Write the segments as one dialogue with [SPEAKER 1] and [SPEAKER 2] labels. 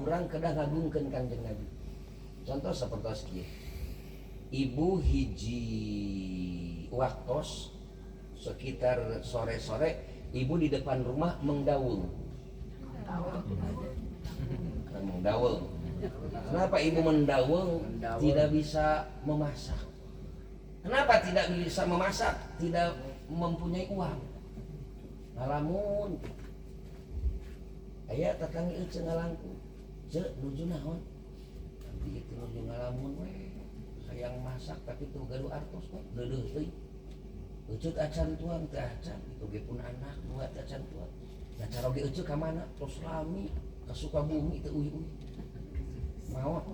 [SPEAKER 1] urang kedah ngagungkeun Kangjeng Nabi. Contoh sapertos kieu. Ibu hiji waktos sekitar sore-sore ibu di depan rumah mengdaung. Mengdaung. Kenapa ibu mendaung? Tidak bisa memasak. Kenapa tidak bisa memasak? Tidak mempunyai uang. Ngalamun. Aya tatanggi euceung ngalangku. Ceuk nuju naon? Abdi itu nuju ngalamun we. Hayang masak tapi tuh gaduh artos we. Deudeuh teuing. Euceut acan tuang teh acan itu ge pun anak dua teh acan tuang. Da cara ge euceut ka mana? Tos lami ka Sukabumi teh uih-uih. Maot.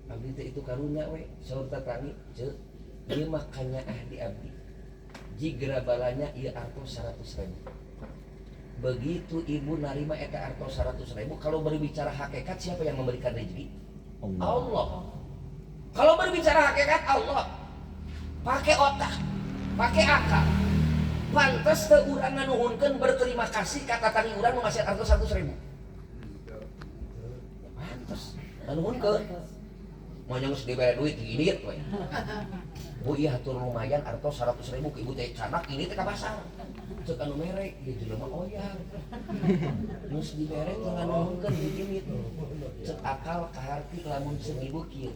[SPEAKER 1] Abdi teh itu karunya we, saur tatanggi, ceuk. Ieu mah kanya di abdi. Jigra balanya ieu artos 100.000. Begitu ibu narima eta artos 100.000, kalau berbicara hakikat siapa yang memberikan rezeki? Allah. Kalau berbicara hakikat Allah. Pakai otak, pakai akal. Pantes teu urang nganuhunkeun berterima kasih ka tatanggi urang nu ngasih artos 100.000. Pantes nganuhunkeun. Moal geus dibere duit gini we. Bu ieu hatur lumayan artos 100.000 ke ibu teh canak ini teh ka pasar. Cek anu merek ieu jelema oyang. Geus dibere teh nganuhunkeun hiji itu. Cek akal kaharti lamun ceuk ibu kieu.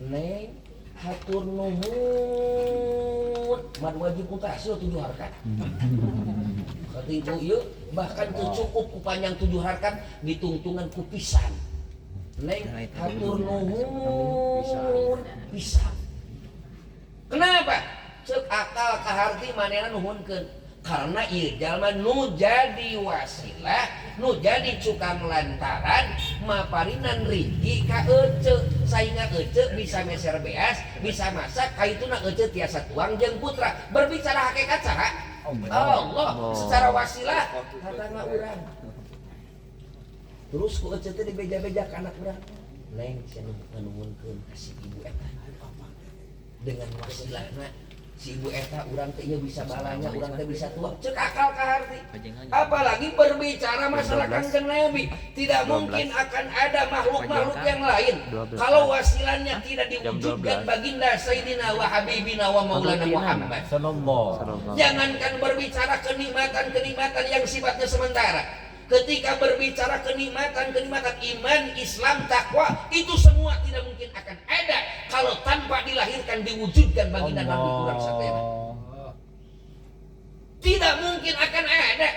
[SPEAKER 1] Neng hatur nuhun mad wajib mutasil 7 harkat. Katitu ieu bahkan teu cukup ku panjang 7 harkat ditungtungan ku pisan. Neng hatur nuhun pisan. Kenapa? Cek akal kaharti manehna nuhunkeun. Karena ieu jalma nu jadi wasilah, nu jadi cukang lantaran maparinan rezeki ka euceuk. Sainga euceuk bisa meser beas, bisa masak, kaituna euceuk tiasa tuang jeung putra. Berbicara hakikat saha? Allah. Secara wasilah katana urang. Terus ku euceuk teh dibeja-beja ka anak urang. Neng sia nuhunkeun ka si ibu eta. Dengan wasilahna si ibu eta urang teh ieu bisa balanya, urang teh bisa tuang. Cek akal kaharti. Apalagi berbicara masalah Kangjeng Nabi, tidak mungkin akan ada makhluk-makhluk yang lain kalau wasilahnya tidak diwujudkan baginda Sayyidina wa Habibina wa Maulana Muhammad. Jangankan berbicara kenikmatan-kenikmatan yang sifatnya sementara. Ketika berbicara kenikmatan iman, Islam, takwa, itu semua tidak mungkin akan ada kalau tanpa dilahirkan diwujudkan baginda Nabi urang satena. Tidak mungkin akan ada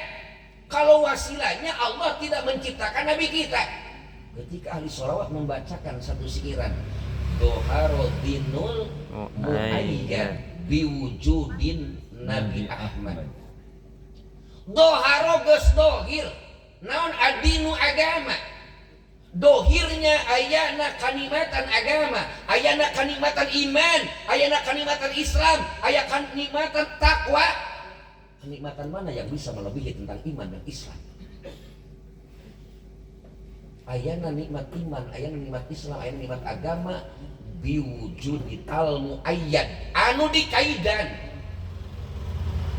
[SPEAKER 1] kalau wasilahnya Allah tidak menciptakan Nabi kita. Ketika ahli sholawat membacakan satu siiran, Doharodinul Mu'ayyad biwujudin Nabi Ahmad. Doharo geus dohir. Naon adinu agama. Dohirnya ayana kalimatan agama, ayana kalimatan iman, ayana kalimatan Islam, ayana kalimatan takwa. Kenikmatan mana yang bisa melebihi tentang iman dan Islam? Ayana nikmat iman, ayana nikmat Islam, ayana nikmat agama biwujudital muayyad anu dikaidan.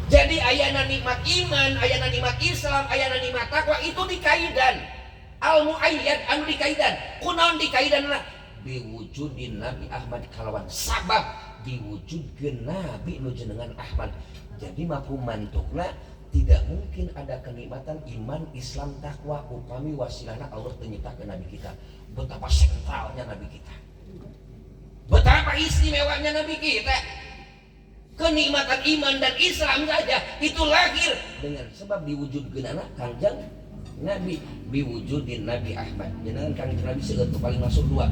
[SPEAKER 1] Jadi ayana nikmat iman, ayana nikmat Islam, ayana nikmat takwa itu dikaidan. Al-muayyad anu dikaidan. Kunaon dikaidanna? Biwujudin Nabi Ahmad kalawan sabab diwujudkeun Nabi nu jenengan Ahmad. Jadi mafhum mantukna tidak mungkin ada kenikmatan iman, Islam, takwa upami wasilahna Allah teu nyiptakeun Nabi kita. Betapa sentralnya Nabi kita. Betapa istimewanya Nabi kita. Kenikmatan iman dan Islam saja itu lahir dengan sebab diwujudkeun Kangjeng Nabi, biwujudin Nabi Ahmad. Jenengan Kangjeng Nabi seueuh paling masuk 2,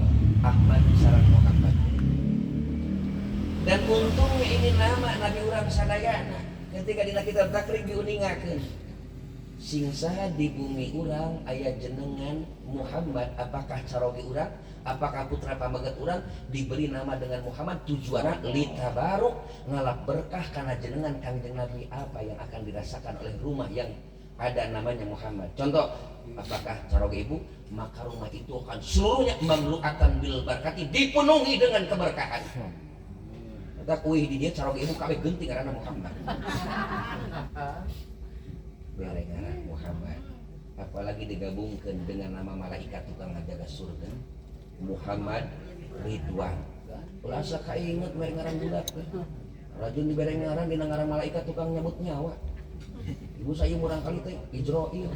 [SPEAKER 1] Ahmad sareng Muhammad. Dan untungnya ini nama Nabi urang sadayana. Ketika dina kitab takrib diuningakeun, sing saha di bumi urang aya jenengan Muhammad, apakah caroge urang, apakah putra pambeget urang diberi nama dengan Muhammad, tujuanna litabaruk ngalap berkah karena jenengan Kangjeng Nabi. Apa yang akan dirasakan oleh rumah yang ada namanya Muhammad? Contoh, apakah caroge ibu, maka rumah itu akan seluruhnya mamluatan bil barkati, dipenuhi dengan keberkahan. Kita kuih di dia caroge ibu kabeh geuting ngaranna Muhammad. Bere ngaran Muhammad. apalagi digabungkan dengan nama malaikat tukang ngajaga surga Muhammad Ridwan. Rasa kainget mere ngaran budak rajin dibere ngaran dina ngaran malaikat tukang nyabut nyawa. Ibu saya murang kali teh Ijroil.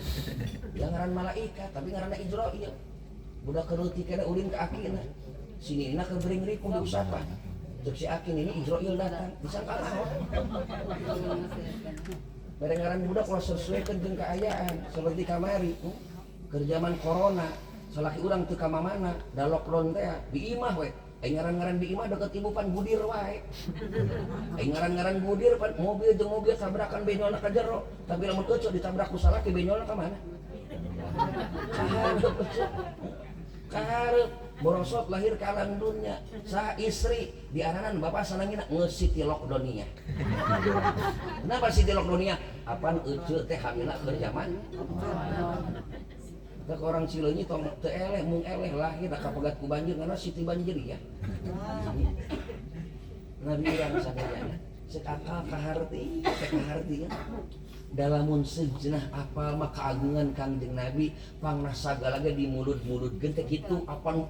[SPEAKER 1] Ya ngaran malaikat tapi ngaranna Ijroil. Budak kereuti kana ulin ka akina. Sinina ke bering riku diusapa. Cek si akin ini Ijroil datang disangka naon. Mere ngaran budak ulah sesuaikeun jeung kaayaan seperti kamari keur zaman corona salaki urang teu ka mamana da lockdown teh di imah we. Aing ngaran-ngaran di imah deket ibu pan budir wae. Aing ngaran-ngaran budir pan mobil jeung mobil tabrakan benyolna ka jero, tapi lamun keuceuk ditabrak ku salaki benyolna ka mana? Kahareup borosot lahir ka alam dunya. Saha istri diaranan bapak sanangina ngeusiti lockdown-nya. Kenapa siti lockdown-nya? Apaan euceuk teh hamilna keur zaman? Ke orang Cileunyi tong teu eleh mung eleh lahir kapegat ku banjir karena siti banjir ya. Nabi urang sadayana ceuk akal kaharti ya. Dalamun sejenah apal mah kaagungan Kangjeng Nabi pangna sagala ge di mulut-mulutkeun teh kitu apan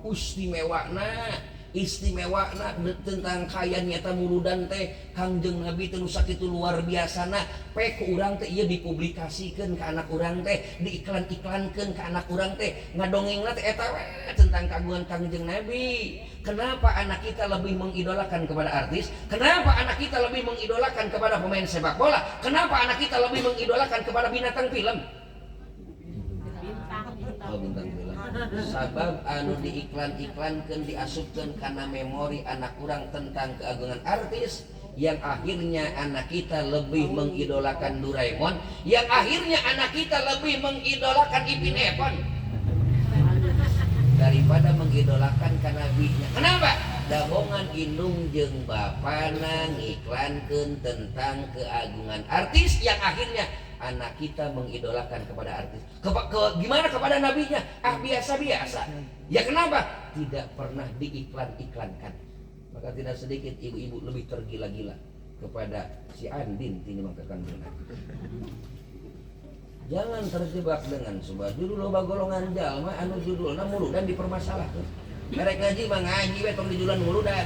[SPEAKER 1] istimewana tentang kaya nyata muludan teh Kangjeng Nabi teh nu sakitu luar biasana pe ku urang teh ieu dipublikasikeun ka anak urang teh diiklan-iklankeun ka anak urang teh ngadongengna teh eta we tentang kagungan Kangjeng Nabi. Kenapa anak kita lebih mengidolakan kepada artis? Kenapa anak kita lebih mengidolakan kepada pemain sepak bola? Kenapa anak kita lebih mengidolakan kepada binatang film? Bintang film. Sabab anu diiklan-iklankeun diasupkeun kana memori anak urang tentang keagungan artis yang akhirnya anak kita lebih mengidolakan Doraemon, yang akhirnya anak kita lebih mengidolakan Ipin Epon daripada mengidolakan ka nabinya. Kenapa? Dabongan indung jeung bapana ngiklankeun tentang keagungan artis yang akhirnya anak kita mengidolakan kepada artis. Gimana kepada nabinya? Biasa-biasa. Ya kenapa? Tidak pernah diiklan-iklankan. Maka tidak sedikit ibu-ibu lebih tergila-gila kepada si Andin tini mangkakan beunang. Jangan terjebak dengan sebuah judul loba golongan jalma anu judulna muludan dipermasalahkeun. Merek ngaji mah ngaji we tong dijulan muludan.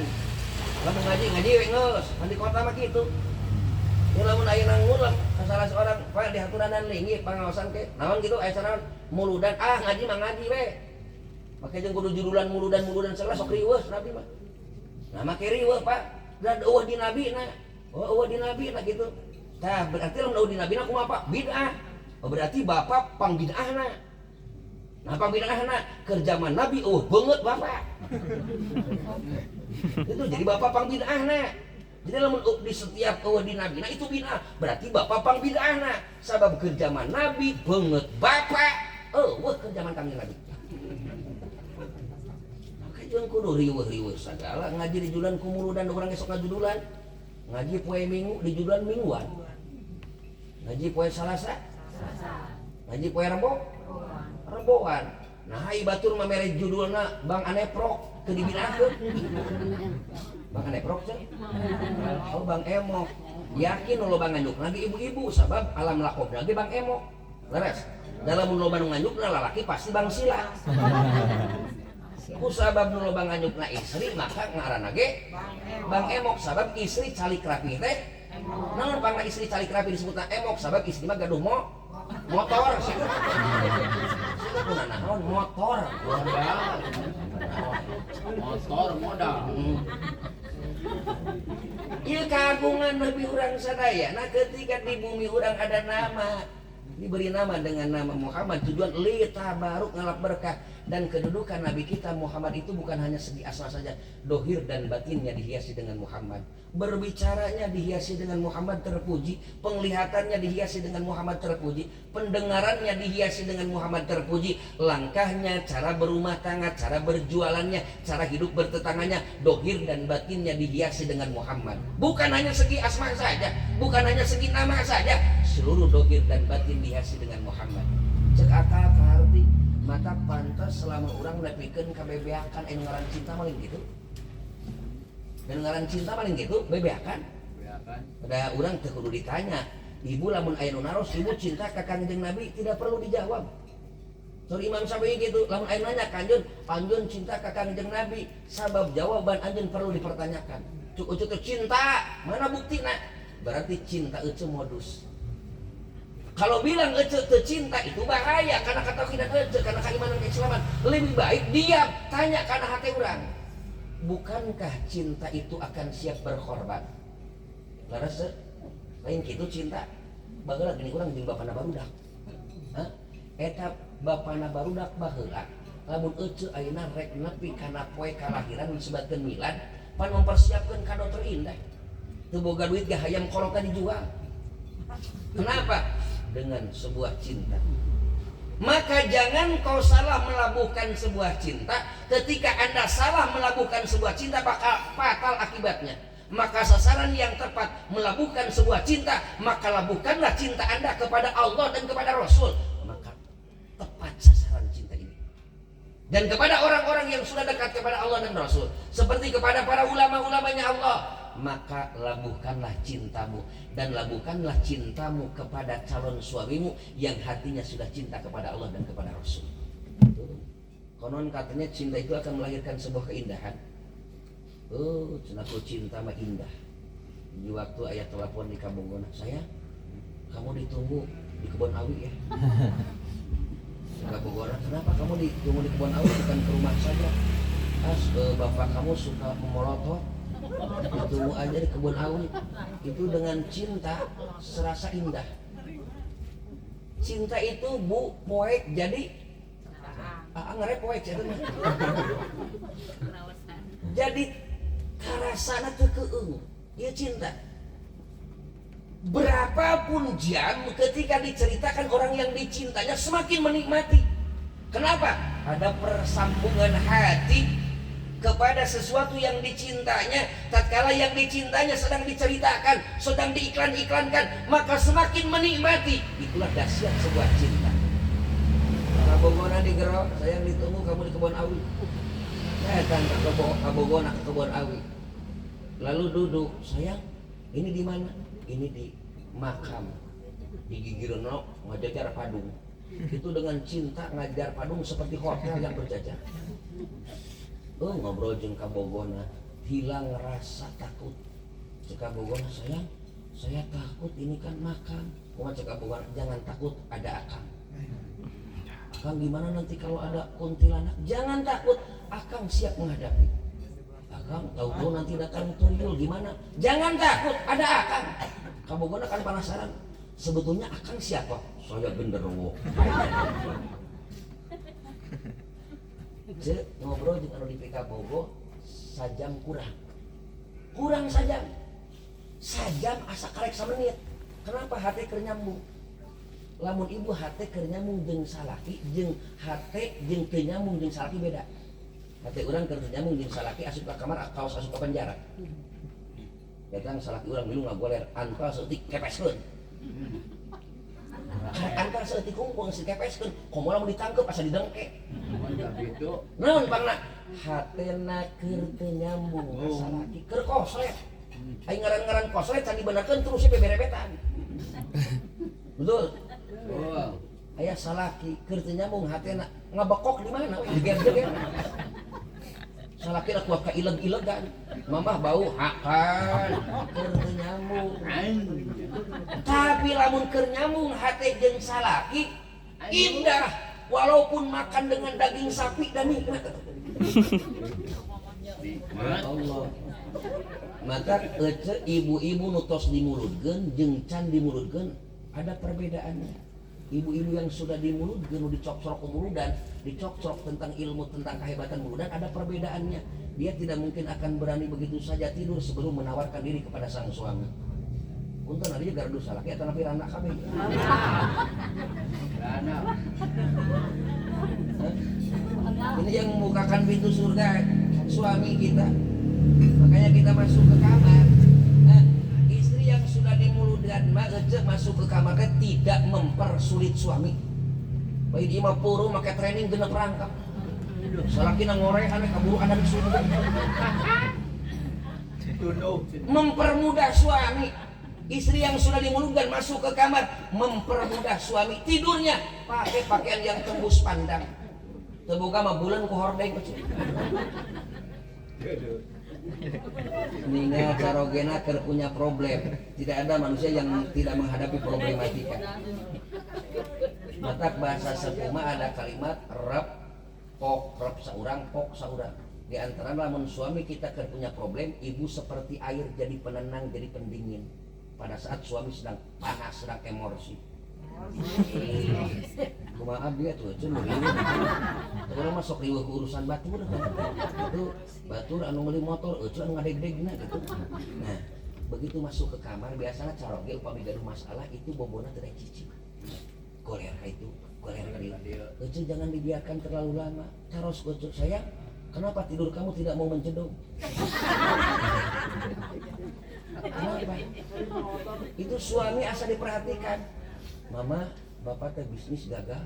[SPEAKER 1] Lamun ngaji we geus, di kota mah kitu. Ya lamun aya nang ngulang salah seorang pak dihaturanan linggih pangaosan ke. Naon kitu aya saran muludan ngaji mah ngaji we. Make jeung kudu judulan muludan segala sok riweuh nabi mah. Nah make riweuh Pak. Dan eueuh di nabina. Eueuh di nabina gitu. Tah berarti lamun eueuh di nabina kumaha Pak? Bid'ah. Berarti bapak pang bid'ahna. Nah pang bid'ahna keur zaman Nabi beungeut bapak. Itu jadi bapak pang bid'ahna. Jadi lamun di setiap eueuh di Nabi nah itu bid'ah. Berarti bapak pang bid'ahna. Sabab keur zaman Nabi beungeut bapak eueuh keur zaman Kangjeng Nabi. Maka jeung kudu riweuh-riweuh sagala ngaji di julan kumuludan urang esok ngajudulan. Ngaji poe Minggu di julan mingguan. Ngaji poe Salasa ngaji poe Reboan. Nah hai batur mah mere judulna Bang Aneprok teu dibinakeun. Bang Aneprok teh. Oh Bang Emok. Yakin loba nganyuk lagi ibu-ibu sabab alam lakobna ge Bang Emok. Leres. Dalam loba nu nganyukna lalaki pasti Bang Sila. Ku sabab nu loba nganyukna istri maka ngaranna ge Bang Emok sabab istri calik rapi teh. Namun pangna istri calik rapi disebutna Emok sabab istri mah gaduh motor sih. Sih naon motor. Motor modal. Ieu kagungan Nabi urang sadaya. Nah ketika di bumi urang ada nama, diberi nama dengan nama Muhammad, tujuan li tabaruk ngalap berkah. Dan kedudukan Nabi kita Muhammad itu bukan hanya segi asal saja, dohir dan batinnya dihiasi dengan Muhammad, berbicaranya dihiasi dengan Muhammad terpuji, penglihatannya dihiasi dengan Muhammad terpuji, pendengarannya dihiasi dengan Muhammad terpuji, langkahnya, cara berumah tangga, cara berjualannya, cara hidup bertetangganya, dohir dan batinnya dihiasi dengan Muhammad. Bukan hanya segi asma saja, bukan hanya segi nama saja, seluruh dohir dan batin dihiasi dengan Muhammad. Cek akal kaharti maka pantas selama orang nepikeun kabebeakan ngaran cinta maling gitu. Dan ngaran cinta maling gitu bebeakan. Pada orang teu kudu ditanya, ibu lamun aya nu naros ibu cinta ka Kangjeng Nabi tidak perlu dijawab. Sorry Imam Syafi'i gitu, lamun aya nanya kanjun, anjeun cinta ka Kangjeng Nabi, sabab jawaban anjeun perlu dipertanyakan. Cuk cinta, mana buktina? Berarti cinta itu modus. Kalau bilang itu cinta itu bahaya karena kata tidak itu karena keimanan keislaman. Lebih baik diam, tanya karena hati orang. Bukankah cinta itu akan siap berkorban? Laras lain gitu cinta. Bageula gini urang jeung bapana barudak. Hah? Eta bapana barudak baheula. Lamun euceu ayeuna rek nepi kana poe kalahiran disebutkeun milad, pan mempersiapkan kado terindah. Teu boga duit ge hayam kolota dijual. Kenapa? Dengan sebuah cinta. Maka jangan kau salah melabuhkan sebuah cinta. Ketika Anda salah melabuhkan sebuah cinta, bakal fatal akibatnya. Maka sasaran yang tepat melabuhkan sebuah cinta, maka labuhkanlah cinta Anda kepada Allah dan kepada Rasul. Maka tepat sasaran cinta ini. Dan kepada orang-orang yang sudah dekat kepada Allah dan Rasul, seperti kepada para ulama-ulamanya Allah, maka labuhkanlah cintamu dan labuhkanlah cintamu kepada calon suamimu yang hatinya sudah cinta kepada Allah dan kepada Rasul. Konon katanya cinta itu akan melahirkan sebuah keindahan. Oh, cenah cinta mah indah. Di waktu ayat telepon di Kabogona, saya kamu ditunggu di kebun awi ya. Kabogona, kenapa kamu ditunggu di kebun awi bukan ke rumah saja? Bapak kamu suka memolotot. Ditunggu aja di kebun awi. Itu dengan cinta serasa indah. Cinta itu bu poek jadi ngerep poek ya teman. Jadi karasana kekeung dia cinta. Berapapun jam ketika diceritakan orang yang dicintanya semakin menikmati. Kenapa? Ada persambungan hati kepada sesuatu yang dicintanya. Tatkala yang dicintanya sedang diceritakan, sedang diiklan-iklankan, maka semakin menikmati. Itulah dahsyat sebuah cinta. Kabogona di Gero, sayang ditunggu kamu di kebun awi. Datang ke Kabogona ke kebun awi. Lalu duduk, sayang, ini di mana? Ini di makam di Gigireunok ngajajar padung. Itu dengan cinta ngajar padung seperti hotel yang berjajar. Ngobrol jeung Kabogona, hilang rasa takut. Cek Kabogona, sayang, saya takut ini kan makam. Cek Kabogona, jangan takut, ada Akang. Akang gimana nanti kalau ada kuntilanak? Jangan takut, Akang siap menghadapi. Akang tahu nanti datang tuyul gimana? Jangan takut, ada Akang. Kabogona kan penasaran, sebetulnya Akang siapa? Saya genderuwo. Cek ngobrol dengan anu di PK Bogo sajam kurang sajam asa karek samenit. Kenapa hati keur nyambung? Lamun ibu hati keur nyambung jeung salaki jeung hati jeung teu nyambung jeung salaki beda. Hati urang keur nyambung jeung salaki asup ka kamar kaos asup ka penjara. Datang salaki urang milu ngagoler antal seutik kepeskeun. Antar seutik kungkung si kepeskeun, komo lamun ditangkep asa didengke. Naon pangna? Hatena keur teu nyambung salaki keur koslet. Ai ngaran-ngaran koslet can dibenerkeun terus we berebetan. Betul? Oh. Aya salaki keur teu nyambung hatena ngabekok di mana we diger-geger. Salaki da kuat ka ileg-ilegan. Mamah bau hakan keur teu nyambung. Tapi lamun keur nyambung hate jeung salaki indah walaupun makan dengan daging sapi dan nikmat. Allah. Maka ibu-ibu nutos dimulutkeun jeung can dimulutkeun ada perbedaannya. Ibu-ibu yang sudah dimulutkeun dicocrok umuludan, dicocrok tentang ilmu tentang kehebatan muludan ada perbedaannya. Dia tidak mungkin akan berani begitu saja tidur sebelum menawarkan diri kepada sang suami. Untung ada juga gardu salaki atau nabi anak kami. Ini yang membukakan pintu surga suami kita. Makanya kita masuk ke kamar. Istri yang sudah dimulutkan masuk ke kamarnya tidak mempersulit suami. Baik di imah puru make training genep rangkap. Salaki nang ngoreh aneh kaburu ada di sumber. Mempermudah suami. Istri yang sudah dimulungkan masuk ke kamar, mempermudah suami tidurnya pakai pakaian yang tembus pandang. Terbuka mah bulan ku hordeng. Ninga carogena punya problem. Tidak ada manusia yang tidak menghadapi problematika. Matak bahasa Sepuma ada kalimat rep saurang pok saurang. Di antara lamun suami kita punya problem, ibu seperti air jadi penenang, jadi pendingin pada saat suami sedang panas, sedang emosi. Kumaha dia tuh cuma ini. Orang masuk riweuh urusan batur itu batur anu meuli motor anu ngadeg-degna gitu. Nah, begitu masuk ke kamar biasanya caroge upami gaduh masalah itu bobona teh cicing. Goler itu, goler dia. Jangan dibiarkan terlalu lama. Terus gocok sayang, kenapa tidur kamu tidak mau menjedong? Kenapa? Itu suami asa diperhatikan. Mama, bapak teh bisnis gagal.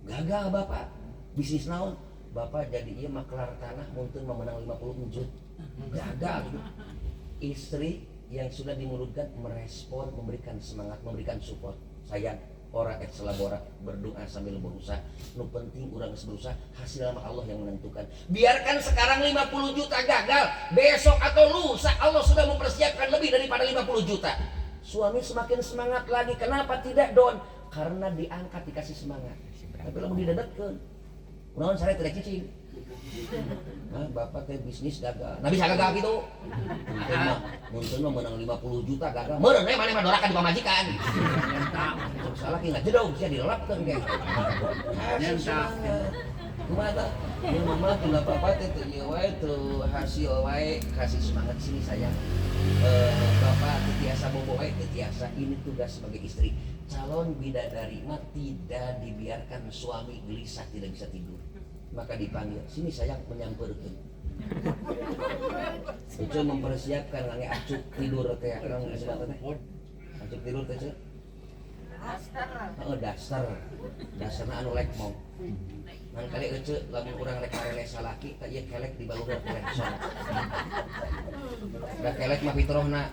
[SPEAKER 1] Gagal bapak. Bisnis naon? Bapak jadi ieu maklar tanah muntun memenang 50 juta. Gagal. Istri yang sudah dimulutkan merespon, memberikan semangat, memberikan support. Sayang, orang selabora berdoa sambil berusaha. Nu penting urang berusaha, hasil nama Allah yang menentukan. Biarkan sekarang 50 juta gagal, besok atau lusa Allah sudah mempersiapkan lebih daripada 50 juta. Suami semakin semangat lagi. Kenapa tidak Don? Karena diangkat, dikasih semangat. Tapi lamun didedetkeun, kunaon sare teh cicing. Nah, bapak teh bisnis gagal. Nah bisa gagal gitu. Mungkin mah menang 50 juta gagal. Meureun we maneh mah dorakan di pamajikan. Salah ki ngajedog sia dilelapkeun ge. Kumaha? Ya mama teh bapak teh teu ieu wae teu hasil wae, kasih semangat sini sayang. Bapak tetiasa bobo wae tetiasa. Ini tugas sebagai istri. Calon bidadari mah tidak dibiarkan suami gelisah tidak bisa tidur. Maka dipanggil, sini sayang menyamperkeun. Itu mempersiapkan ngange acuk tidur teh urang disebut teh. Acuk tidur teh ceu. Dasar. Dasarna anu lekmong. Ngan kali euceu lamun urang rek karele salaki teh ieu kelek di balugar Rexona. Da kelek mah fitrohna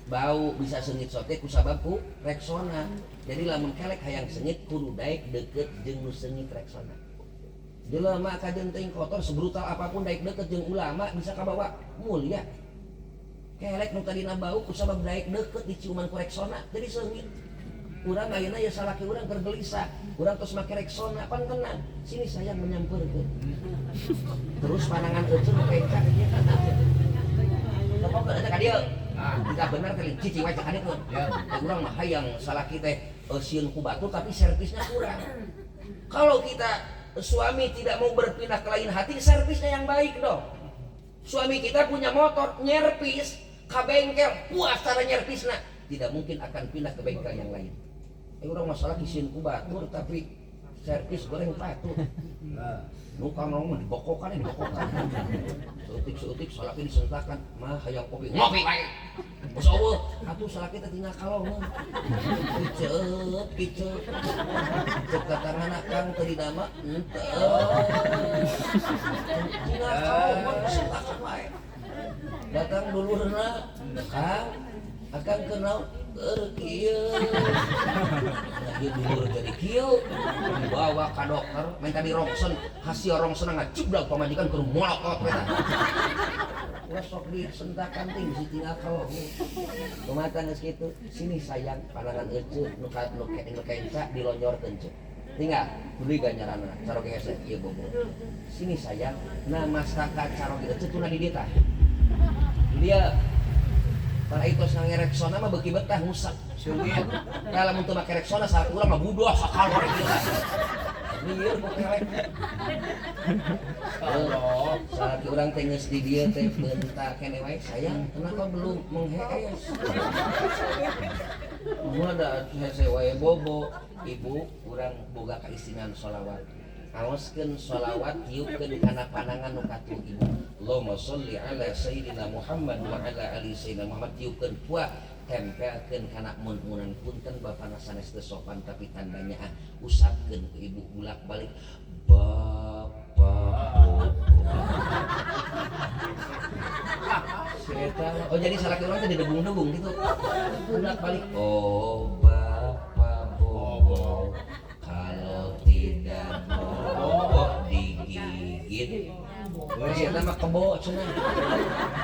[SPEAKER 1] bau bisa seungit sote ku sabab ku Rexona. Jadi lamun kelek hayang seungit kudu daek deukeut jeung nu seungit Rexona. Jelema kajenteng kotor sebrutal apapun daek deukeut jeung ulama bisa kabawa mulia. Kelek nu tadina bau ku sabab daek deukeut diciuman ku Rexona jadi seungit. Urang ayeuna ya salaki urang keur gelisah, urang tos make Rexona pan tenang. Sini sayang menyamperkeun. Terus panangan euceun pecah ieu kan. Tepok eta ka dieu. Kita benar kali cicing wae cek adekeun. Ya, urang mah hayang salaki teh sieun ku batu tapi servisnya kurang. Kalau kita suami tidak mau berpindah ke lain hati, servisnya yang baik dong. Suami kita punya motor, nyervis ke bengkel, puas cara nyervisnya. Tidak mungkin akan pindah ke bengkel yang lain. Orang masalah kisin ku batur tapi servis goreng patut. Nuka mau dibokokan. Seutik salaki disentakan, mah hayang kopi. Ngopi wae. Bos eueuh, atuh salaki teh tinggal kalong. Kiceut. Cek katangana Kang teu didama henteu. Tinggal kalong disentakan wae. Datang dulurna, Kang, akan kenal kieu. Ieu dulur jadi kieu. Dibawa ka dokter, main tadi rongsen, hasil rongsen ngacublag pamajikan keur molokot eta. Ulah sok disentakan ting si tinggal kalong. Kumaha geus kitu? Sini sayang, panangan euceuk nu kenca dilonjorkeun ceuk. Tinggal kudu ganjaranna caroge hese ieu bobo. Sini sayang, nah masakan caroge euceuk tuna di dieu tah. Dia para itu sange Rexona mah beuki betah ngusak. Seungit. Da lamun teu make Rexona saat urang mah budoh sakal rek gila. Lieur ku kelek. Allah, saat urang teh geus di dieu teh bentar kene wae sayang, kenapa belum menghees? Mun ada hese wae bobo, ibu urang boga kaistingan sholawat. Aoskeun sholawat tiupkeun kana panangan nu katuh ibu. Allahumma sholli ala sayyidina Muhammad wa ala ali sayyidina Muhammad tiupkeun puah tempelkeun kana mun-munan punten bapana sanes teu sopan tapi tandanya usapkeun ke ibu bolak-balik Bapak Oh jadi salaki urang teh didebung-debung gitu. Bolak-balik. Oh Bapak bobo, kalau tidak bobo digigit. Masih nama kebo cenah.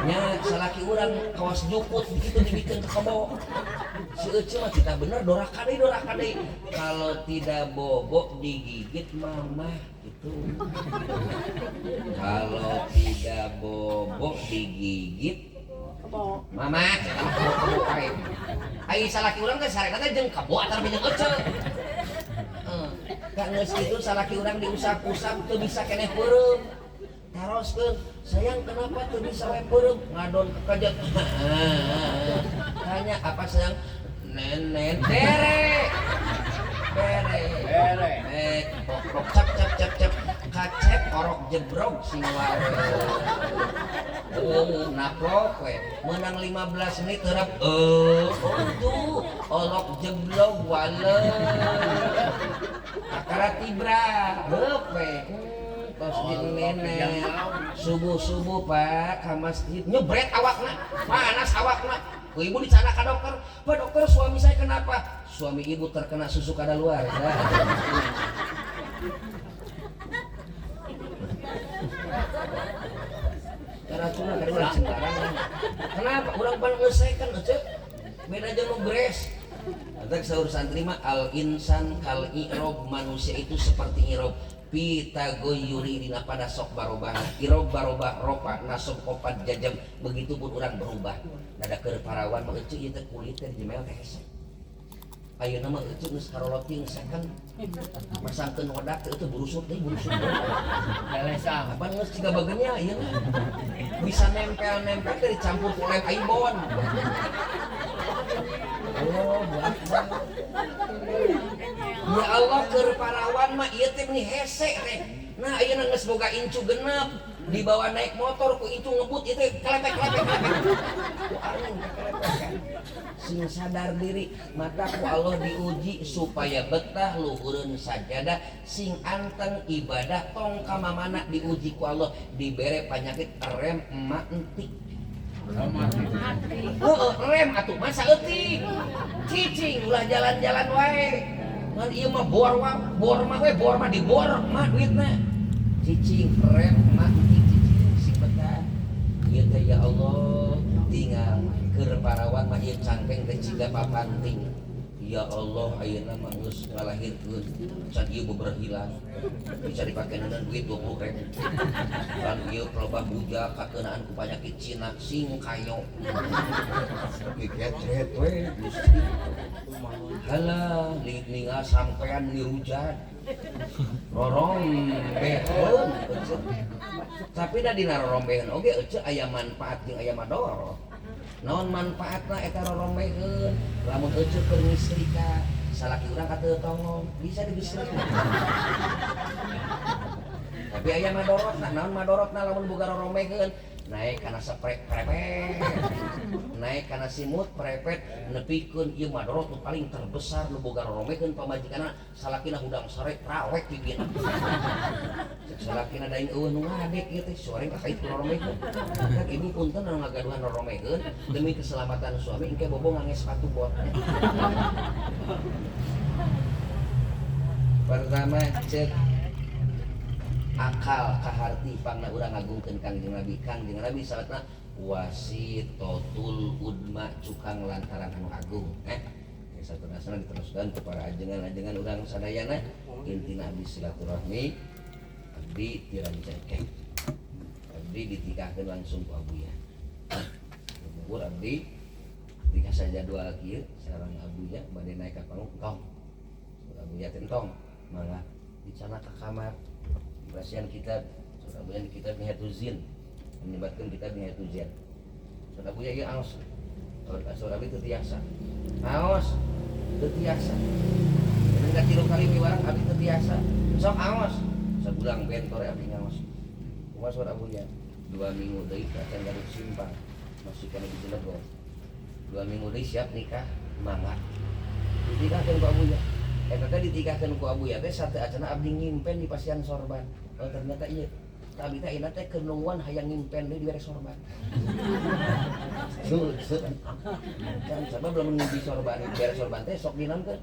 [SPEAKER 1] Nya salaki urang kawas juput gitu dibikin ke kebo. Si Ece mah kita bener doraka deui. Kalau tidak bobo digigit mama gitu. Kalau tidak bobo digigit mama kebo ae. Ai salaki urang teh sarena teh jeung kebo atar jeung Ece. Ka geus kitu salaki urang diusap-usap teu bisa keneh peureum. Taroskeun, sayang kenapa tuh bisa we peureum ngadon kekejut. Tanya apa sayang? Nenen bere. Pok cap kacep orok jebrog sing wae. Naprok we menang 15 menit terap tuh olok jeblog wale. Akara tibra heup we. Tos nenek subuh-subuh Pak ka masjid nyebret awakna panas awakna ku ibu dicana ka dokter Pak dokter suami saya kenapa suami ibu terkena susu kadaluarsa karacunan kada sembarangan kenapa urang pan ngeusekeun ece beda jeung nu beres Atak saur santri mah al insan kal i'rob manusia itu seperti i'rob Pitagoyuri dina pada sok barobah irob barobah ropa nasob opat jajam begitupun orang berubah nada keur parawan mah euceu ieu teh kulit teh dijemel teh hese ayeuna mah euceu geus karoloting second pasangkeun wadah teh euceu burusut galesa apa geus ciga bagenya ieu mah bisa nempel teh dicampur ku lem aibon oh buat ya Allah keur parawan mah ieu teh meni hese teh. Nah ayeuna geus boga incu genep dibawa naik motor ku incu ngebut ieu teh kelepek. Ku angin kelepek. Sing sadar diri mata ku Allah diuji supaya betah luhureun sajadah sing anteng ibadah tong ka mamana diuji ku Allah dibere panyakit rem emak entik. Rem atuh masa eutik. Cicing ulah jalan-jalan wae. Man ieu mah bor mah dibor mah duitna. Cicing rem mah cicing si betah. Ieu teh ya Allah tinggal keur parawan mah ieu cangkeng teh ciga papanting. Ya Allah ayeuna mah geus ngalahirkeun can ieu beber hilang. Bisa dipakeun duit 20.000. Kan ieu pelobah buja kakeunaan ku panyakit Cina sing kayo. Dikecet we Gusti. Halah ningal sampean nirujan. Rorombeheun. Tapi da dina rorombeheun oge euceu aya manfaat jeung aya mador. Naon manfaatna eta rorombeheun lamun euceu keur ngistrika salaki urang kateu tongong bisa digeusreun tapi aya madorotna naon madorotna lamun boga rorombeheun naik kana prepet naik kana simut prepet nepikeun ieu madorot nu paling terbesar nu boga rorombeheun pamajikanna salakina hudang sare trawek pipina salakina daing eueuh nu ngadek ieu teh soreng ka kait rorombeheun kan ibu punten anu ngagaduhan rorombeheun demi keselamatan suami engke bobo ngangge sepatu bot pertama cek akal kaharti pangna urang ngagungkeun Kangjeng Nabi salatna wasitotul udma cukang lantaran anu agung satunasna diteruskeun ku para ajengan-ajengan urang sadayana intina abdi silaturahmi abdi tirang cekek abdi ditikahkeun langsung ku abuya umur abdi ketika saya jadwal kieu sareng abuya bade naik ka panggung tong abuya teh entong mangga dicana ka kamar basian kitab saudara kitab Nihatuzin menyebabkan kitab Nihatuzin saudara buya ieu aos saudara itu tiasa aos teu tiasa dan tilu kali miwarang abi teu tiasa sok aos sabulang bentor abi ngaos kumaha saudara buya 2 minggu deui acan Garut Simpang masih kana di Cilegon 2 minggu deui siap nikah mangga ditikahkeun ku abuya kakak ditikahkeun ku abuya teh sateu acana abdi ngimpen di Pasian Sorban. Oh ternyata iya Tapi teh ina teh kenungguan hayang ngimpen deui di beres sorban. Kan sabab belum ngimpi sorban, beres sorban teh sok dinam teh.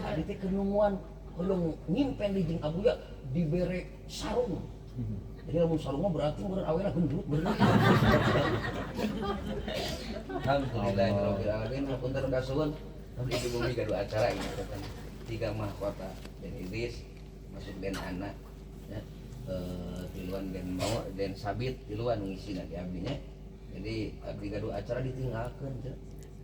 [SPEAKER 1] Abi teh kenungguan belum ngimpen di jeung abuya dibere sarung. Jadi lamun sarung mah berarti meureun awena gendut bener. Alhamdulillahirabbil alamin. Punten kasuhun abdi di bumi gaduh acara ini kan. 3 mahkota dan Idris masuk dan anak ya. Tiluan dan mau dan sabit tiluan ngisi di abdinya. Jadi abdi gaduh acara ditinggalkeun teh.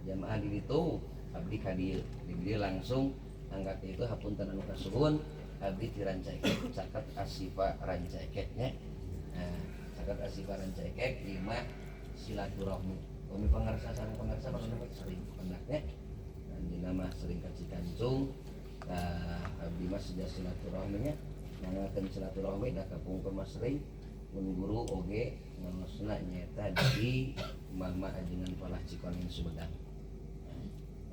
[SPEAKER 1] Jamaah di ditu abdi ka dieu. Di dieu langsung angkat itu hapunten anu kasuhun abdi ti Rancaikek caket Asifa Rancaikek nya. Nah, caket Asifa Rancaikek 5 silaturahmi. Kami pangarsa sareng pangarsa bakal sering pendaknya. Dan dina mah sering kaci kancung. Abdi mah sudah silaturahminya nangakeun silaturahmi da kapungkur mas sering mun guru oge ngosna nyaeta di Mama Ajengan Palah Cikoning Sumedang.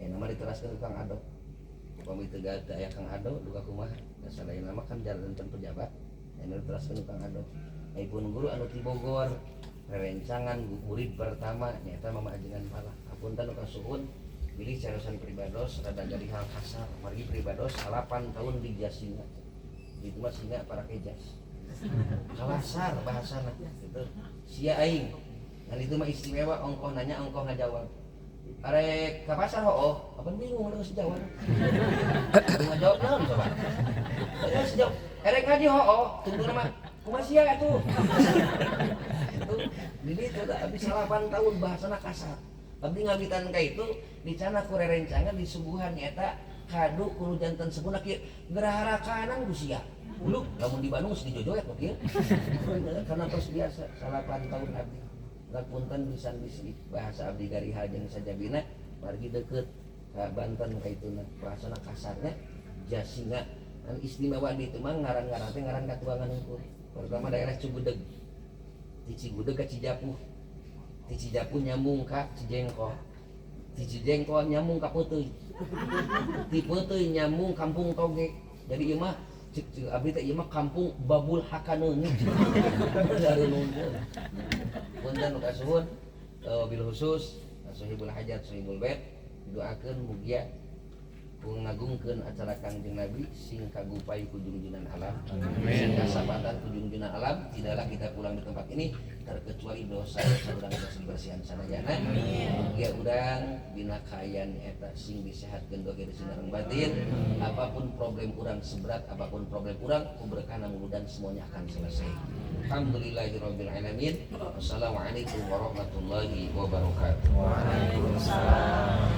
[SPEAKER 1] Nama diteraskeun Kang Ado. Upami teu aya Kang Ado duka kumaha? Da sadaya nama kan jalan pejabat. Anu diteraskeun Kang Ado. Pun guru anu ti Bogor rerencangan murid pertama nyaeta Mama Ajengan Palah. Hapunten kasuhun pilih carasan pribados rada dari hal kasar margi pribados 8 tahun di Jasinga itu mah singa para kejas kalasar bahasana gitu sia aing dan itu mah istimewa ongkoh nanya ongkoh ngajawab arek ka pasar hooh apa bingung geus jawab ngajawab naon coba geus jawab arek ngaji hooh tunggu mah kumaha sia atuh itu jadi itu abdi 8 tahun bahasana kasar. Abdi ngabitan ka itu dicana ku rerencangan di subuhan nyaeta kadu kudu janten sepunna kieu gerahara kanan gusia. Ulu lamun di Bandung geus dijojoet kok kieu. Karena terus biasa 8 tahun abdi. Lapunten pisan bisi bahasa abdi gariha jeung sajabina margi deukeut ka Banten ka ituna bahasana kasarnya Jasinga. An istimewa di itu mah ngaran-ngaran teh ngaran katuangan hungkul. Pertama daerah Cigudeg. Di Cigudeg ka Cijapuh. Di Cijapuh nyambung ka Cijengkol. Di Cijengkol nyambung ka Peuteuy. Di Peuteuy nyambung Kampung Toge. Jadi ieu mah cek abdi teh ieu mah kampung Babul Hakaneuni. Dari nunggu. Punten kasuhun bil khusus Sohibul Hajat Sohibul Bait doakeun mugia ngagungkeun acara Kangjeng Nabi sing kagupai ku junjunan alam. Sing kasabatan ku junjunan alam tidaklah kita pulang di tempat ini terkecuali dosa-dosa urang geus dibersihan sadayana. Mugia urang dina kaayaan eta sing disehatkeun doge di sinareng batin. Apapun problem urang seberat apapun problem urang ku berkah mudah semuanya akan selesai. Alhamdulillahirabbil alamin. Wassalamualaikum warahmatullahi wabarakatuh.
[SPEAKER 2] Waalaikumsalam.